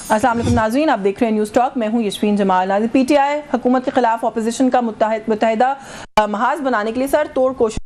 अस्सलाम वालेकुम नाज़रीन, आप देख रहे हैं न्यूज़ टॉक। मैं हूं यशवीन जमाल। नाज़रीन, पीटीआई हुकूमत के खिलाफ अपोजिशन का मुत्तहिदा महाज बनाने के लिए सर तोड़ कोशिश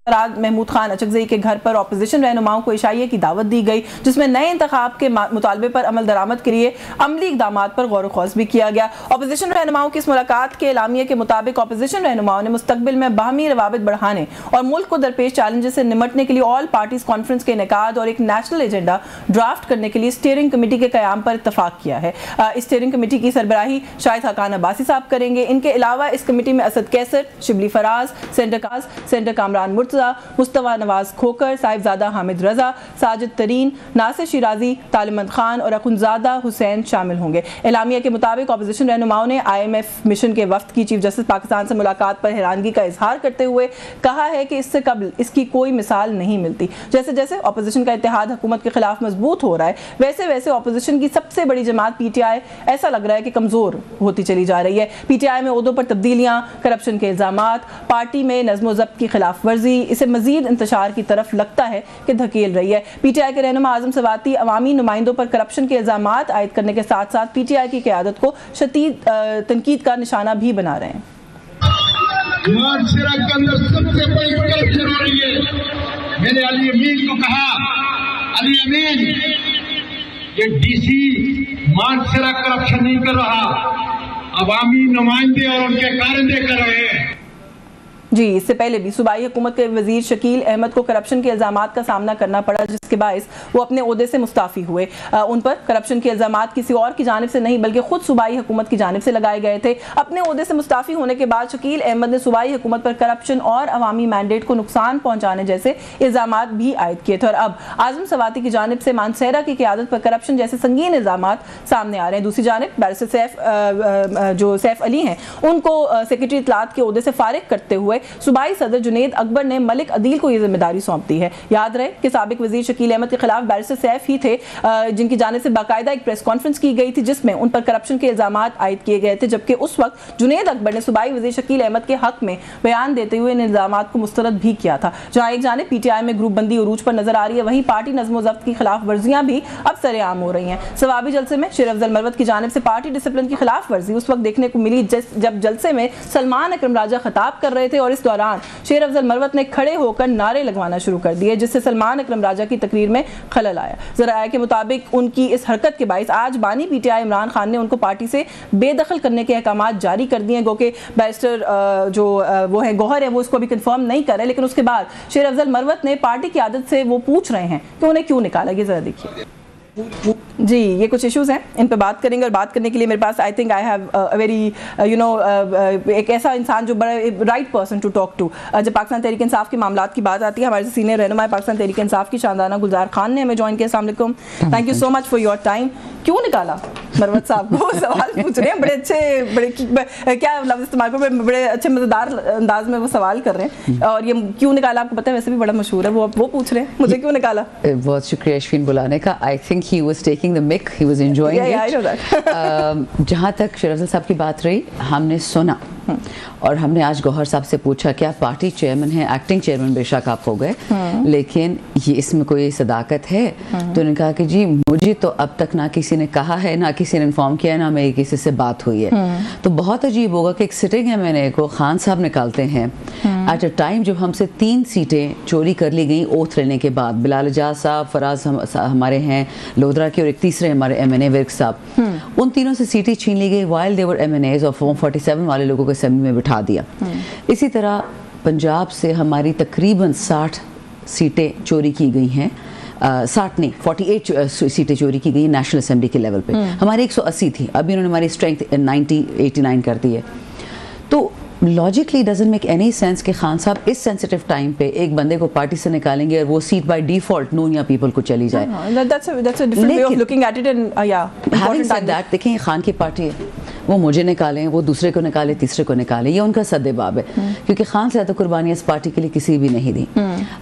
महमूद खान अचकज़ई के घर पर अपोजिशन रहनुमाओं को इशाइये की दावत दी गई, जिसमें नए इंतखाब के मुतालबे पर अमल दरामद के लिए अमली इक़दाम पर गौर ख़ौस भी किया गया। अपोजिशन रहनुमाओं की इस मुलाकात के एलामिये के मुताबिक अपोजिशन रहनुमाओं ने मुस्तक़बिल में बाहमी रवाबित बढ़ाने और मुल्क को दरपेश चैलेंजेस से निमटने के लिए ऑल पार्टीज कॉन्फ्रेंस के इनेकाद और एक नेशनल एजेंडा ड्राफ्ट करने के लिए स्टीयरिंग कमेटी के क़याम पर इत्तफाक किया है। इस स्टीयरिंग कमेटी की सरबराही शाहिद हकान अब्बासी साहब करेंगे। इनके अलावा इस कमेटी में असद कैसर, शिबली फराज, सेंटर कामरान मुस्तफा नवाज खोकर, साहिबजादा हामिद रजा, साजिद तरीन, नासिर शिराजी, तालिमंद खान और अखुनजादा हुसैन शामिल होंगे। एलामिया के मुताबिक अपोजिशन रहनुमाओं ने IMF मिशन के वफ्द की चीफ जस्टिस पाकिस्तान से मुलाकात पर हैरानगी का इजहार करते हुए कहा है कि इससे कबल इसकी कोई मिसाल नहीं मिलती। जैसे जैसे अपोजिशन का इत्तेहाद हुकूमत के खिलाफ मजबूत हो रहा है, वैसे वैसे अपोजिशन की सबसे बड़ी जमात PTI ऐसा लग रहा है कि कमजोर होती चली जा रही है। PTI में ओहदों पर तब्दीलियां, करप्शन के इल्जामात, पार्टी में नज़्म ज़ब्त की खिलाफ वर्जी इसे मजीद इंतशार की तरफ लगता है कि धकेल रही है। PTI के रहनुमा आजम सवाती अवामी नुमाइंदों पर करप्शन के इल्जामात आयद करने के साथ साथ PTI की क़यादत को शदीद तनकीद का निशाना भी बना रहे हैं। के अंदर सबसे बड़ी करप्शन हो रही है। मैंने अली अमीन को कहा, अली अमीन ये DC मानसरा करप्शन नहीं कर रहा, अवामी नुमाइंदे और उनके कारिंदे कर रहे हैं। जी, इससे पहले भी सूबाई हुकूमत के वजीर शकील अहमद को करप्शन के इल्जामात का सामना करना पड़ा, जिसके बायस वो अपने ओहदे से मुस्ताफ़ी हुए। उन पर करप्शन के इल्जामात किसी और की जानिब से नहीं बल्कि खुद सूबाई हुकूमत की जानिब से लगाए गए थे। अपने ओहदे से मुस्ताफ़ी होने के बाद शकील अहमद ने सूबाई हुकूमत पर करप्शन और अवामी मैंडेट को नुकसान पहुँचाने जैसे इल्जामात भी आयद किए थे और अब आजम सवाती की जानिब से मानसेरा की क़यादत पर करप्शन जैसे संगीन इल्जामात सामने आ रहे हैं। दूसरी जानिब बैरिस्टर जो सैफ अली हैं, उनको सेक्रेटरी इत्तलात के ओहदे से फारिग करते हुए सूबाई सदर जुनेद अकबर ने मलिक अदील को यह जिम्मेदारी सौंप दी है। याद रहे कि साबिक वजीर शकील अहमद के खिलाफ बैरिस्टर सैफ ही थे जिनकी जानिब से बाकायदा एक प्रेस कॉन्फ्रेंस की गई थी, जिसमें उन पर करप्शन के इल्जामात आयद किए गए थे, जबकि उस वक्त जुनेद अकबर ने सूबाई वजीर शकील अहमद के हक में बयान देते हुए इन इल्जामात को मुस्तरद भी किया था। जहाँ एक जानिब PTI में ग्रुप बंदी उरूज पर नजर आ रही है, वहीं पार्टी नज़्म ज़ब्त की खिलाफ वर्जियां भी अब सरेआम हो रही हैं। सवाबी जलसे में शेर अफजल मरवत की जानिब से पार्टी डिसिप्लिन की खिलाफ वर्जी उस वक्त देखने को मिली जब जलसे में सलमान अकरम राजा खिताब कर रहे थे और इस दौरान शेर अफजल मरवत ने खड़े होकर नारे लगवाना शुरू कर दिए, जिससे सलमान अकरम राजा की तकरीर में खलल आया। ज़राए के मुताबिक उनकी इस हरकत के बायस आज बानी PTI इमरान खान ने उनको पार्टी से बेदखल करने के अहकामात जारी कर दिए, गो कि बैरिस्टर जो वो है गौहर है वो इसको अभी कंफर्म नहीं कर रहे, लेकिन उसके बाद शेर अफजल मरवत ने पार्टी की आदत से वो पूछ रहे हैं कि उन्हें क्यों निकाला। ये जरा देखिए जी, ये कुछ इश्यूज हैं, इन पे बात करेंगे और बात करने के लिए मेरे पास I think I have a very एक ऐसा इंसान जो बड़ा right person to talk to. जब पाकिस्तान तहरीक इंसाफ के मामलात की बात आती है, हमारे सीनियर रहनुमा पाकिस्तान तहरीक इंसाफ की शानदाना गुलजार खान ने हमें ज्वाइन किया। अस्सलाम वालेकुम, thank you so much for your time. क्यों निकाला मरवत साहब को? सवाल पूछ रहे हैं, बड़े अच्छे बड़े क्या लफ्ज़ इस्तेमाल कर, बड़े अच्छे मज़ेदार अंदाज में वो सवाल कर रहे हैं। और ये क्यों निकाला आपको पता है, वैसे भी बड़ा मशहूर है, वो पूछ रहे हैं मुझे क्यों निकाला। बहुत शुक्रिया यशवीन बुलाने का। I think he was taking the mic, he was enjoying it. जहाँ तक शेर अफजल साहब की बात रही, हमने सुना और हमने आज गौहर साहब से पूछा कि आप पार्टी चेयरमैन हैं, एक्टिंग चेयरमैन बेशक आप हो गए, लेकिन ये इसमें कोई सदाकत है? तो उन्होंने कहा कि जी मुझे तो अब तक ना किसी ने कहा है, ना किसी ने इन्फॉर्म किया है, ना मेरी किसी से बात हुई है। तो बहुत अजीब होगा कि एक सिटिंग MNA को खान साहब निकालते हैं एट अ टाइम जब हमसे 3 सीटें चोरी कर ली गई ओथ लेने के बाद। बिलाल एजाज साहब, फराज हमारे हैं लोधरा के, और एक तीसरे हमारे MNA विर्क साहब, उन तीनों से सीटें छीन ली गई वाइल देवर MNAs और फॉर्म 47 वाले लोगों को असेंबली में बिठा दिया। इसी तरह पंजाब से हमारी तकरीबन 60 सीटें चोरी की गई हैं, 60 नहीं 48 सीटें चोरी की गई नेशनल असेंबली के लेवल पे। हमारी 180 थी, अभी उन्होंने हमारी स्ट्रेंथ 89 कर दी है। तो logically doesn't make any sense कि खान साहब इस सेंसिटिव टाइम पे एक बंदे को पार्टी से निकालेंगे और वो सीट बाय डिफॉल्ट नून या पीपल को चली जाए। That's a different way of looking at it, and yeah, having said that, देखें खान की पार्टी है, वो मुझे निकालें, वो दूसरे को निकाले, तीसरे को निकाले, ये उनका सद्देबाब है। क्योंकि खान से ज़्यादा कुर्बानियाँ इस पार्टी के लिए किसी भी नहीं दी।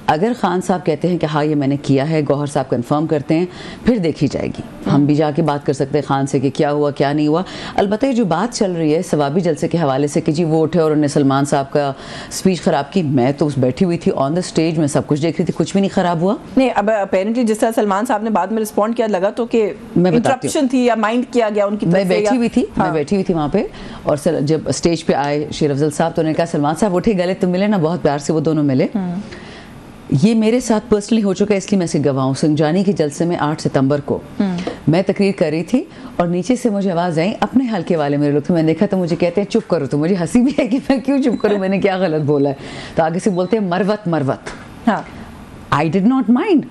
अगर खान साहब कहते हैं कि हाँ ये मैंने किया है, गौहर साहब कंफर्म करते हैं, फिर देखी जाएगी। हम भी जाके बात कर सकते हैं खान से कि क्या हुआ क्या नहीं हुआ। अलबत्ता ये जो बात चल रही है सवाबी जलसे के हवाले से कि जी वो उठे और उन्होंने सलमान साहब का स्पीच ख़राब की, मैं तो बैठी हुई थी ऑन द स्टेज में, सब कुछ देख रही थी, कुछ भी नहीं ख़राब हुआ। नहीं, अब अपेरेंटली जिस तरह सलमान साहब ने बाद में रिस्पॉन्ड किया, लगा तो कि इंटरप्शन थी या माइंड किया गया उनकी तरफ से। मैं बैठी हुई थी वहाँ पे, और जब स्टेज पे आए शेर अफजल साहब तो उन्होंने कहा सलमान साहब उठे, गले तो मिले ना, बहुत प्यार से वो दोनों मिले। ये मेरे साथ पर्सनली हो चुका है, इसलिए मैं इसे गवाह हूँ। संजानी के जलसे में 8 सितंबर को मैं तकरीर कर रही थी और नीचे से मुझे आवाज़ आई, अपने हल्के वाले मेरे लोग थे, मैंने देखा तो मुझे कहते हैं चुप करो। तो मुझे हंसी भी है कि मैं क्यों चुप करूँ, मैंने क्या गलत बोला है। तो आगे से बोलते हैं मरवत मरवत। हाँ, I did not mind.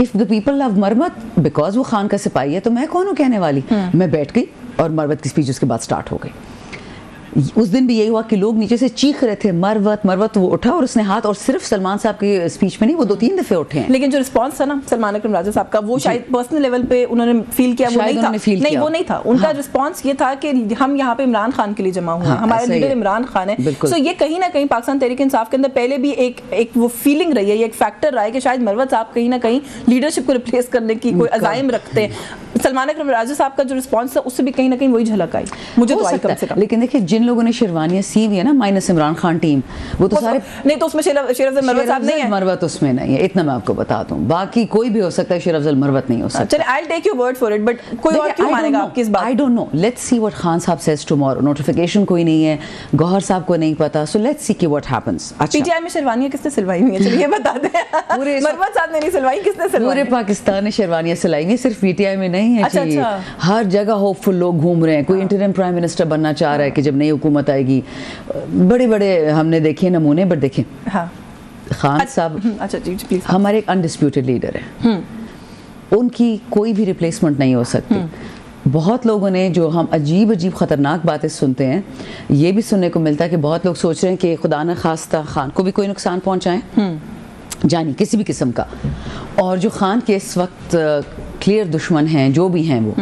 If the people love Marwat because वो खान का सिपाही है, तो मैं कौन हूँ कहने वाली। मैं बैठ गई और मरवत की स्पीच उसके बाद स्टार्ट हो गई। उस दिन भी यही हुआ कि लोग नीचे से चीख रहे थे मरवत मरवत। वो उठा और उसने हाथ, और सिर्फ सलमान साहब की स्पीच में नहीं, वो 2-3 दफे उठे हैं। लेकिन जो रिस्पांस था ना सलमान अकरम राजा साहब का, वो शायद पर्सनल लेवल पे उन्होंने फील किया, वो नहीं था। नहीं, वो नहीं था उनका रिस्पांस। ये था कि हम यहाँ पे इमरान खान के लिए जमा हुए हैं, हमारे लीडर इमरान खान है। सो ये कहीं ना कहीं पाकिस्तान तहरीक इंसाफ के अंदर पहले भी एक वो फीलिंग रही है, ये एक फैक्टर रहा है कि शायद मरवत साहब कहीं ना कहीं लीडरशिप को रिप्लेस करने की कोई अज़ाइम रखते हैं। सलमान अकरम राजा साहब का जो रिस्पांस था उससे भी कहीं ना कहीं वही झलक आई, मुझे तो आई कम से कम। लेकिन देखिए जिन लोगों ने शेरवानियां सी हुई है ना, माइनस इमरान खान टीम, वो तो सारे नहीं, तो उसमें शेर अफजल मरवत साहब नहीं है। मरवत उसमें नहीं है, इतना मैं आपको बता दूं। बाकी कोई भी हो सकता है, शेर अफजल मरवत नहीं हो सकता। चलिए, I will take your word for it, but कोई और क्यों मानेगा आपकी इस बात? I don't know, let's see what Khan साहब सेज टुमारो। नोटिफिकेशन कोई नहीं है, गौहर साहब को नहीं पता, सो लेट्स सी कि व्हाट हैपेंस। पीटीआई में शेरवानियां किसने सिलवाई हुई है, चलिए ये बता दें। पूरे मरवत साहब ने नहीं सिलवाई, किसने सिलवाई? पूरे पाकिस्तान ने शेरवानियां सिलाई हुई, सिर्फ पीटीआई में नहीं है। अच्छा, हर जगह होपफुल लोग घूम रहे हैं। कोई इंटरिम प्राइम मिनिस्टर बनना चाह रहा है कि जब नई हुकूमत आएगी। बड़े बड़े हमने देखे नमूने, बट देखें खान साहब अच्छा जी प्लीज हमारे एक अनडिस्प्यूटेड लीडर है, उनकी कोई भी रिप्लेसमेंट नहीं हो सकती। बहुत लोगों ने जो हम अजीब अजीब ख़तरनाक बातें सुनते हैं, ये भी सुनने को मिलता है कि बहुत लोग सोच रहे हैं कि खुदा न खास्ता खान को भी कोई नुकसान पहुंचाएं, जानी किसी भी किस्म का। और जो खान के इस वक्त क्लियर दुश्मन हैं, जो भी हैं वो,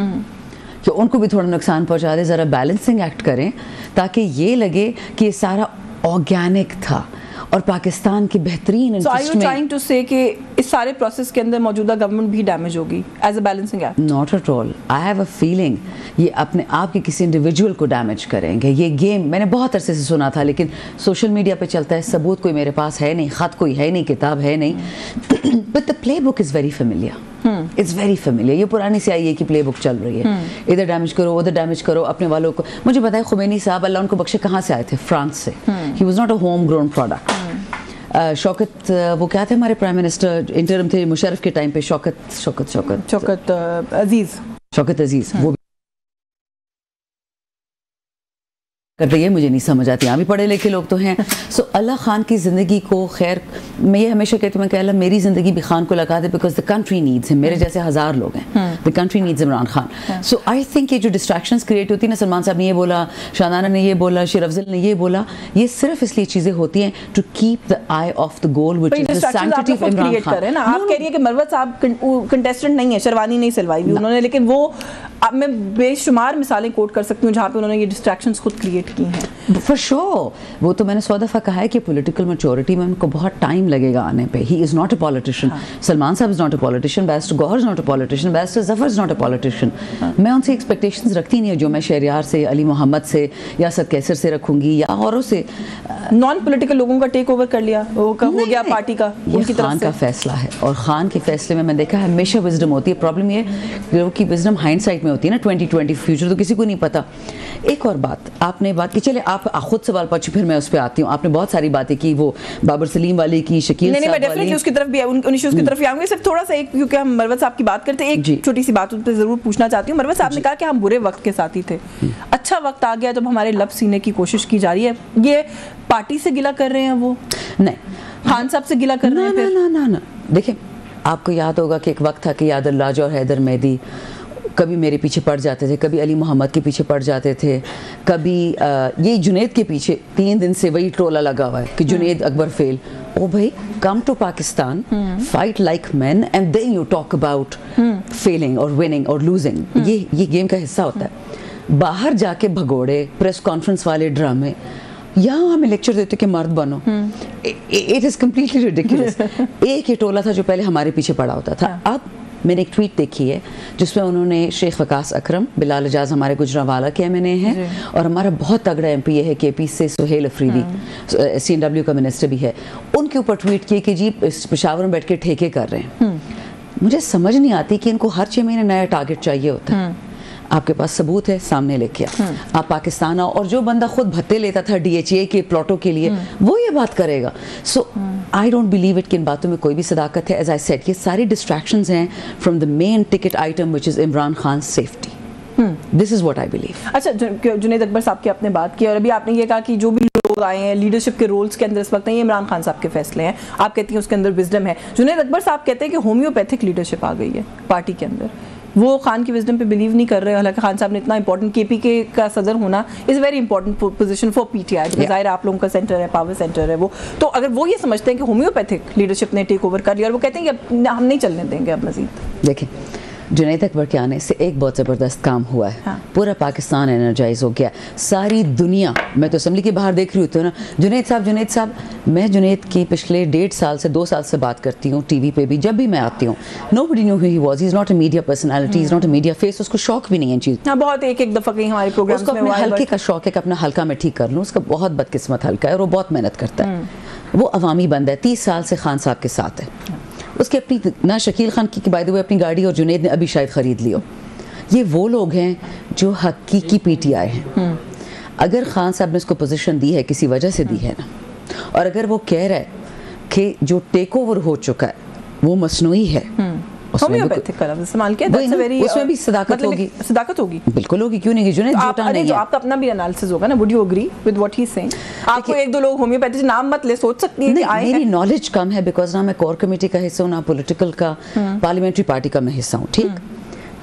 कि उनको भी थोड़ा नुकसान पहुंचा दे, ज़रा बैलेंसिंग एक्ट करें ताकि ये लगे कि ये सारा ऑर्गेनिक था और पाकिस्तान की बेहतरीन इंटरेस्ट में। So are you trying to say कि इस सारे प्रोसेस के अंदर मौजूदा गवर्नमेंट भी डैमेज होगी as a balancing act? Not at all. I have a feeling ये अपने आप के किसी इंडिविजुअल को डैमेज करेंगे। ये गेम मैंने बहुत अरसे से सुना था, लेकिन सोशल मीडिया पे चलता है, सबूत कोई मेरे पास है नहीं, खत कोई है नहीं, किताब है नहीं, but the play book is very familiar. It's very familiar. ये पुरानी CIA की प्ले बुक चल रही है, इधर डैमेज करो, उधर डैमेज करो, अपने वालों को। मुझे पता है खुमैनी साहब अल्लाह उनको बख्शे कहाँ से आए थे, फ्रांस से। He was not a home grown product. Shaukat वो क्या थे हमारे प्राइम मिनिस्टर, इंटरिम थे मुशर्रफ के टाइम पे, शौकत अजीज, वो कर रही है, मुझे नहीं समझ आती। यहाँ भी पढ़े लिखे लोग तो हैं। सो अल्लाह खान की ज़िंदगी को, खैर मैं ये हमेशा कहती हूँ कि अल्लाह मेरी ज़िंदगी भी खान को लगा दे, because the country needs him. मेरे जैसे हज़ार लोग हैं, the country needs Imran Khan. So I think ये जो डिस्ट्रैक्शंस क्रिएट होती है ना, सलमान साहब ने ये बोला, शादाना ने ये बोला, शेर अफजल ने ये बोला, ये सिर्फ इसलिए चीज़ें होती हैं to keep the eye of the goal which is the sanctity of Imran Khan. आप कह रही है कि मरवत साहब कंटेस्टेंट नहीं है, शेरवानी नहीं सिलवाई भी उन्होंने, लेकिन वो अब मैं बेशुमार मिसालें कोट कर सकती हूँ जहाँ पे उन्होंने ये डिस्ट्रैक्शंस खुद क्रिएट की हैं। फॉर श्योर, वो तो मैंने 100 दफ़ा कहा है कि पॉलिटिकल मैच्योरिटी में उनको बहुत टाइम लगेगा आने पे। He is not a politician. Salman साहब is not a politician, barrister Gohar is not a politician, barrister Zafar is not a politician. मैं उनसे एक्सपेक्टेशंस रखती नहीं है जो मैं शहरियार से, अली मोहम्मद से या सद कैसर से रखूँगी या औरों से। नॉन पॉलिटिकल लोगों का टेक ओवर कर लिया, वो हो गया पार्टी का, उनकी तरफ से। खान का फैसला है, और खान के फैसले में मैं देखा है हमेशा विजडम होती है। प्रॉब्लम ये लोगों की विजडम हाइंडसाइट में होती है ना, 2020 फ्यूचर तो किसी को नहीं पता। एक और बात आपने बात की, चले आप खुद सवाल पूछिए, फिर मैं उस पर आती हूँ। आपने बहुत सारी बातें की, वो बाबर सलीम वाली की, शकील नहीं, मैं डेफिनेटली उसकी तरफ भी उन इश्यूज की तरफ ही आऊंगी। सिर्फ थोड़ा सा एक, क्योंकि हम मरवत साहब की बात करते हैं, एक छोटी सी बात उन पर जरूर पूछना चाहती हूँ। मरवत साहब ने कहा कि हम बुरे वक्त के साथी थे, अच्छा वक्त आ गया जब हमारे लब सीने की कोशिश की जा रही है। ये पार्टी से गिला कर रहे हैं वो? नहीं, खान साहब से गिला कर रहे हैं? ना। देखिए, आपको याद होगा कि एक वक्त था कि यादल राजा और हैदर मेहदी कभी मेरे पीछे पड़ जाते थे, कभी अली मोहम्मद के पीछे पड़ जाते थे, कभी ये जुनेद के पीछे। 3 दिन से वही ट्रोला लगा हुआ है कि जुनेद अकबर फेल। ओ भाई, come to Pakistan, fight like man and then you talk about failing और विनिंग और लूजिंग। ये गेम का हिस्सा होता है। बाहर जाके भगोड़े, प्रेस कॉन्फ्रेंस वाले ड्रामे, यहाँ हमें लेक्चर देते कि मर्द बनो। It is completely ridiculous. एक ही टोला था जो पहले हमारे पीछे पड़ा होता था। अब मैंने एक ट्वीट देखी है जिसमें उन्होंने शेख वकास अकरम, बिलाल एजाज हमारे गुजरांवाला के एमएनए हैं, और हमारा बहुत तगड़ा एमपी है केपी से सुहेल अफरीदी, सीएनडब्ल्यू का मिनिस्टर भी है, उनके ऊपर ट्वीट किए कि जी पेशावर में बैठ के ठेके कर रहे हैं। मुझे समझ नहीं आती कि इनको हर 6 महीने नया टारगेट चाहिए होता है। आपके पास सबूत है, सामने लेके आप पाकिस्तान आओ, और जो बंदा खुद भत्ते लेता था डीएचए के प्लॉटों के लिए वो ये बात करेगा। सो आई डोंट बिलीव इट कि इन बातों में कोई भी सदाकत है। एज आई सेड, ये सारी डिस्ट्रैक्शंस हैं from the main ticket item which is Imran Khan safety. This is what I believe. अच्छा, जुनैद अकबर साहब की आपने बात की, और अभी आपने ये कहा कि जो भी लोग आए हैं लीडरशिप के रोल्स के अंदर इस वक्त, ये इमरान खान साहब के फैसले हैं, आप कहती हैं उसके अंदर विजडम है। जुनैद अकबर साहब कहते हैं कि होम्योपैथिक लीडरशिप आ गई है पार्टी के अंदर, वो खान की विजडम पे बिलीव नहीं कर रहे। हालांकि खान साहब ने इतना इंपॉर्टेंट, केपीके का सदर होना is very important position for PTI, ज़ाहिर आप लोगों का सेंटर है, पावर सेंटर है वो। तो अगर वो ये समझते हैं कि होम्योपैथिक लीडरशिप ने टेक ओवर कर लिया, और वो कहते हैं कि हम नहीं चलने देंगे अब मजीद। देखिए, जुनैद अकबर के आने से एक बहुत ज़बरदस्त काम हुआ है। पूरा पाकिस्तान एनर्जाइज हो गया, सारी दुनिया। मैं तो असम्बली के बाहर देख रही होती हूँ ना, जुनैद साहब। मैं जुनैद की पिछले 1.5 साल से 2 साल से बात करती हूँ टीवी पे भी, जब भी मैं आती हूँ। Nobody knew who he was, he is not a media personality, he is not a media face, उसको शौक भी नहीं है चीज़। हाँ, बहुत एक दफ़ा कहीं हमारे प्रोग्राम में अपने हल्के का शौक है कि अपना हल्का मैं ठीक कर लूँ। उसका बहुत बदकिस्मत हल्का है और वो बहुत मेहनत करता है। वो अवामी बंदा है, 30 साल से खान साहब के साथ है। उसके अपनी ना शकील खान की बाय द वे अपनी गाड़ी, और जुनैद ने अभी शायद ख़रीद ली हो। ये वो लोग हैं जो हकीकी पीटीआई हैं। अगर खान साहब ने उसको पोजीशन दी है, किसी वजह से दी है ना, और अगर वो कह रहा है कि जो टेक ओवर हो चुका है वो मसनूई है, उसमें भी सदाकत होगी। सदाकत होगी, बिल्कुल होगी, क्यों नहीं? जुनैद झूठा नहीं है। आपका अपना भी एनालिसिस होगा ना, would you agree with what he is saying? आपको 1-2 लोग होम्योपैथी नाम मत ले, सोच सकती है कि आए हैं। मेरी नॉलेज कम है, बिकॉज ना मैं कोर कमेटी का हिस्सा हूँ, ना पॉलिटिकल का, पार्लियामेंट्री पार्टी का मैं हिस्सा हूँ। ठीक,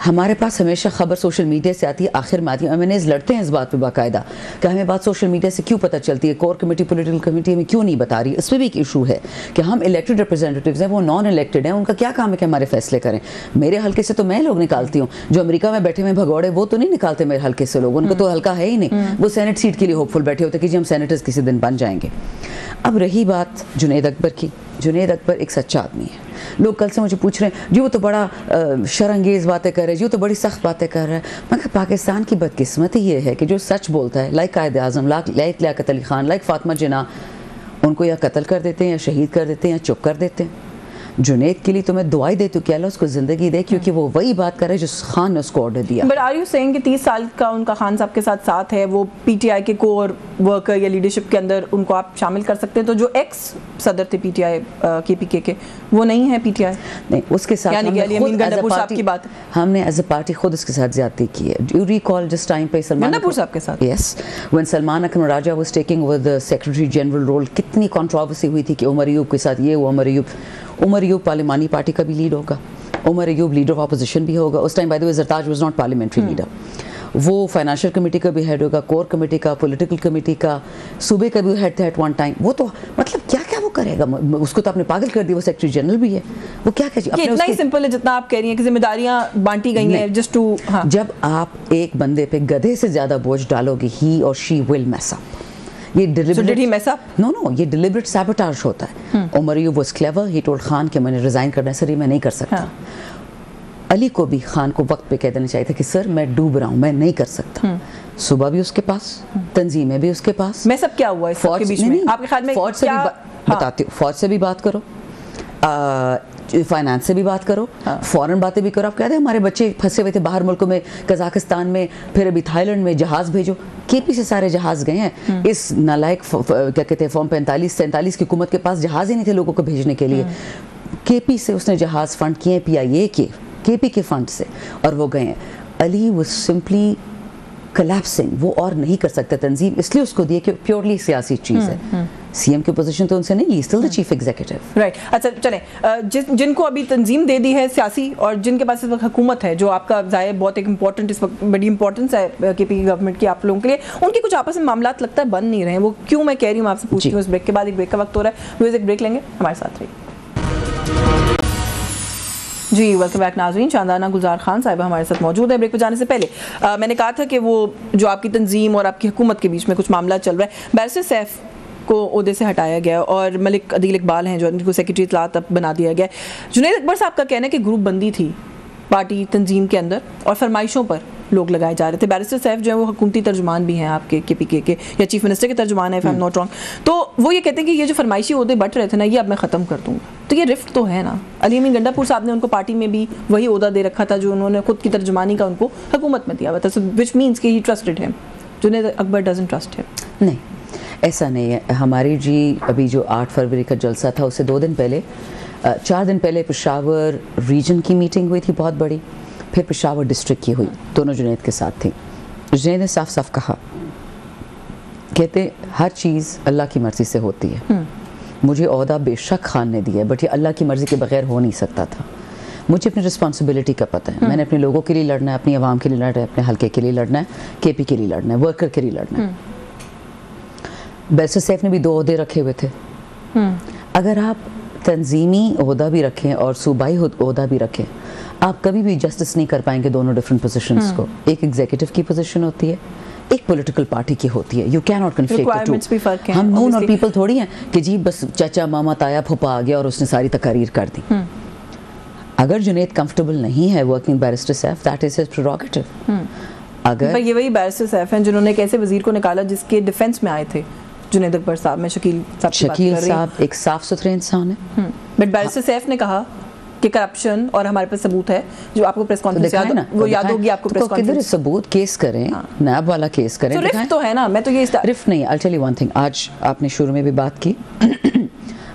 हमारे पास हमेशा खबर सोशल मीडिया से आती है, आखिर में आती है। मैंने लड़ते हैं इस बात पे बाकायदा कि हमें बात सोशल मीडिया से क्यों पता चलती है, कोर कमेटी पॉलिटिकल कमेटी हमें क्यों नहीं बता रही। इस पर भी एक इशू है कि हम इलेक्टेड रिप्रेजेंटेटिव्स हैं, वो नॉन इलेक्टेड हैं, उनका क्या काम है कि हमारे फैसले करें। मेरे हल्के से तो मैं लोग निकालती हूँ, जो अमेरिका में बैठे हुए भगौड़े वो तो नहीं निकालते मेरे हल्के से लोग, उनका तो हल्का है ही नहीं। वो सेनेट सीट के लिए होपफुल बैठे होते कि जी हम सेनेटर्स किसी दिन बन जाएंगे। अब रही बात जुनैद अकबर की, जुनैद अकबर एक सच्चा आदमी है। लोग कल से मुझे पूछ रहे हैं जी वो तो बड़ा शर्मंगेज़ बातें कर रहे हैं, जी वो तो बड़ी सख्त बातें कर रहा है। मगर पाकिस्तान की बदकिस्मती ये है कि जो सच बोलता है, लाइक कायद आज़म, लाइक लियाकत अली खान, लाइक फातिमा जिन्ना, उनको या कत्ल कर देते हैं, या शहीद कर देते हैं, या चुप कर देते हैं। जुनैद के लिए तो मैं दुआई देती हूँ कि अल्लाह उसको ज़िंदगी दे, क्योंकि वो वही बात करे जो खान ने उसको ऑर्डर दिया। बट आर यू सेइंग कि 30 साल का उनका खान साहब के साथ है, वो पीटीआई के कोर वर्कर या लीडरशिप के अंदर उनको आप शामिल कर सकते हैं? तो जो एक्स सदर थे पीटीआई केपीके के, वो नहीं है पीटीआई? नहीं, उसके साथ हमने एज अ पार्टी खुद उसके साथ ज्यादती की है। यू रिकॉल जिस टाइम पे सलमान साहब के साथ, yes, when Salman Akram Raja was taking over the secretary general role, कितनी कंट्रोवर्सी हुई थी कि उमर अयूब के साथ ये, वो उमर अयूब पार्लिमानी पार्टी का भी लीड होगा, Umar Ayub leader of opposition भी होगा। उस time by the way Zartaj was not parliamentary leader, वो फाइनेंशियल कमेटी का भी हेड होगा, कोर कमेटी का, पॉलिटिकल कमेटी का, सूबे का भी हेड था एट वन टाइम। वो तो मतलब क्या क्या वो करेगा, उसको तो आपने पागल कर दिया। वो सेक्रेटरी जनरल भी है, वो क्या क्या इतना ही सिंपल है जितना आप कह रही हैं कि जिम्मेदारियां बांटी गई हैं जस्ट टू। जब आप एक बंदे पे गधे से ज्यादा बोझ डालोगे, ही और शी विल मेस अप। ये ये डिलिबरेट सैबोटाज होता है। Umar Ayub was clever, he told Khan कि मैंने रिजाइन करना है, सर ये मैं नहीं कर सकता। अली को भी खान को वक्त पे कह देना चाहिए था कि सर मैं डूब रहा हूँ, मैं नहीं कर सकता। सुबह भी उसके पास, तंजीमें भी उसके पास। मैं सब क्या हुआ इस के बीच में आपके ख्याल में? फौज से भी बताती हूँ, फौज से भी बात करो, फाइनेंस से भी बात करो, फॉरेन बातें भी करो। आप कहते हैं हमारे बच्चे फंसे हुए थे बाहर मुल्कों में, कजाकिस्तान में, फिर अभी थाईलैंड में, जहाज भेजो। केपी से सारे जहाज गए हैं। इस नालायक क्या कहते हैं फॉर्म 45-47 की हुकूमत के पास जहाज ही नहीं थे लोगों को भेजने के लिए। केपी से उसने जहाज फंड किए, PIA के, केपी के फंड से, और वो गए हैं। अली वाज सिंपली कोलैप्सिंग, वो और नहीं कर सकता। तंजीम इसलिए उसको दिए कि प्योरली सियासी चीज़ है। सीएम की पोजीशन तो उनसे नहीं ली, still the chief executive. Right, अच्छा चलें, जिनको अभी तंजीम दे दी है सियासी, और जिनके पास इस वक्त हुकूमत है, जो आपका ज़ाहिर बहुत एक इंपॉर्टेंट, इस वक्त बड़ी इंपॉर्टेंस है केपी की गवर्नमेंट की आप लोगों के लिए, उनके कुछ आपस में मामला लगता है बन नहीं रहे हैं। वो क्यों, मैं कह रही हूँ, आपसे पूछती हूँ। इस ब्रेक के बाद, एक ब्रेक का वक्त हो रहा है, म्यूजिक ब्रेक लेंगे, हमारे साथ रहिए। जी वेलकम बैक नाज़रीन। शानदाना गुलजार खान साहिबा हमारे साथ मौजूद है। ब्रेक पर जाने से पहले मैंने कहा था कि वो जो आपकी तंजीम और आपकी हुकूमत के बीच में कुछ मामला चल रहा है, बैरिस्टर सैफ को ओहदे से हटाया गया और मलिक अदील इकबाल हैं जो उनको सेक्रेटरी इत्तलात अब बना दिया गया। जुनैद अकबर साहब का कहना है कि ग्रुप बंदी थी पार्टी तंजीम के अंदर और फरमाइशों पर लोग लगाए जा रहे थे। बैरिस्टर सैफ जो है वो हुकूमती तर्जुमान भी हैं आपके KPK के या चीफ मिनिस्टर के तर्जुमान है if I am not wrong. तो वो ये कहते हैं कि ये जो फरमाइशी ओहदे बट रहे थे ना, ये अब मैं ख़त्म कर दूँगा। तो ये रिफ्ट तो है ना। अली अमीन गंडापुर साहब ने उनको पार्टी में भी वही ओहदा दे रखा था जो उन्होंने खुद की तर्जुमानी का उनको हुकूमत में दिया हुआ था, सो विच मीन्स कि he trusted him. Junaid Akbar doesn't trust him. नहीं, ऐसा नहीं है। हमारी जी अभी जो 8 फरवरी का जलसा था उससे 2 दिन पहले 4 दिन पहले पेशावर रीजन की मीटिंग हुई थी बहुत बड़ी, फिर पेशावर डिस्ट्रिक्ट की हुई, दोनों जुनैद के साथ थी। जुनैद ने साफ साफ कहा, कहते हर चीज़ अल्लाह की मर्ज़ी से होती है। मुझे ओहदा बेशक खान ने दिया है बट ये अल्लाह की मर्ज़ी के बगैर हो नहीं सकता था। मुझे अपनी रिस्पॉन्सिबिलिटी का पता है। मैंने अपने लोगों के लिए लड़ना है, अपनी आवाम के लिए लड़ना है, अपने हल्के के लिए लड़ना है, KP के लिए लड़ना है, वर्कर के लिए लड़ना है। बैरिस्टर सैफ ने भी 2 ओहदे रखे हुए थे। अगर आप तंजीमी ओहदा भी रखें और सूबाई ओहदा भी रखें, आप कभी भी जस्टिस नहीं कर पाएंगे दोनों डिफरेंट पोजीशंस को। एक एग्जीक्यूटिव की पोजीशन होती है, एक पॉलिटिकल पार्टी की होती है। You can not conflict the two. हम नून और पीपल थोड़ी हैं कि जी बस चाचा मामा ताया फूफा आ गया और उसने सारी तकारीर कर दी। अगर जुनैद कंफर्टेबल नहीं है working barrister Saif, that is his prerogative. अगर ये वही बैरिस्टर सैफ हैं जिन्होंने एक ऐसे वजीर को निकाला जिसके डिफेंस में आए थे जुनैद अकबर साहब। मैं शकील साहब एक साफ सुथरे इंसान है, बट बैरिस्टर सैफ ने कहा कि करप्शन और हमारे पास सबूत है जो आपको प्रेस कॉन्फ्रेंस याद है ना, वो याद होगी आपको प्रेस कॉन्फ्रेंस। किधर सबूत? केस करें, नैब वाला केस करें। तो रिफ्ट तो है ना। मैं तो ये रिफ्ट नहीं। I tell you one thing, आज आपने शुरू में भी बात की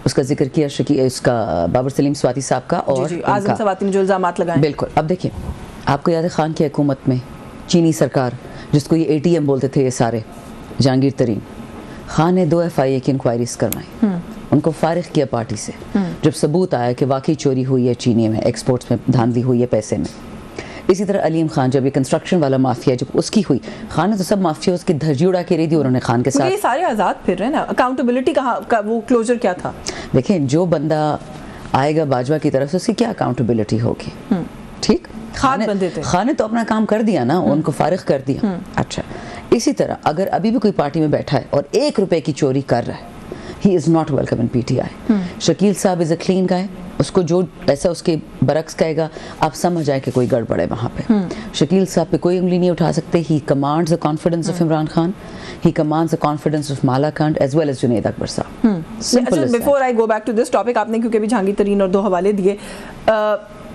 उसका जिक्र किया उसका बाबर सलीम स्वाति साहब का और आजम सवाती ने जो इल्जामात लगाए। बिल्कुल। अब देखिए, आपको याद है खान की हुकूमत में चीनी सरकार जिसको ये ATM बोलते थे, ये सारे जहांगीर तरीन, खान ने 2 FIA की इंक्वायरीज करवाई, उनको फारिग किया पार्टी से जब सबूत आया कि वाकई चोरी हुई है, चीनी में एक्सपोर्ट्स में धांधली हुई है पैसे में। इसी तरह अलीम खान जब ये कंस्ट्रक्शन वाला माफिया जब उसकी हुई, खान ने तो सब माफिया उसकी धज्जी उड़ा के रही थी उन्होंने खान के साथ। ये सारे आज़ाद फिर रहे ना। अकाउंटेबिलिटी का वो क्लोजर क्या था? देखें, जो बंदा आएगा बाजवा की तरफ से उसकी क्या अकाउंटेबिलिटी होगी? ठीक, खान ने तो अपना काम कर दिया ना, उनको फारिग कर दिया। अच्छा, इसी तरह अगर अभी भी कोई पार्टी में बैठा है और 1 रुपए की चोरी कर रहा है, he is not welcome in PTI। Shakeel साहब is a clean guy। उसको जो ऐसा उसके बरक्स कहेगा आप समझ जाए कि कोई गड़बड़ है वहाँ पे। शकील साहब पे कोई उंगली नहीं उठा सकते। he commands the confidence of Imran Khan, he commands the confidence of Mala Khan as well as Junaid Akbar साहब। Simple as that। Before I go back to this topic, आपने क्योंकि अभी जहांगीर तरीन और 2 हवाले दिए,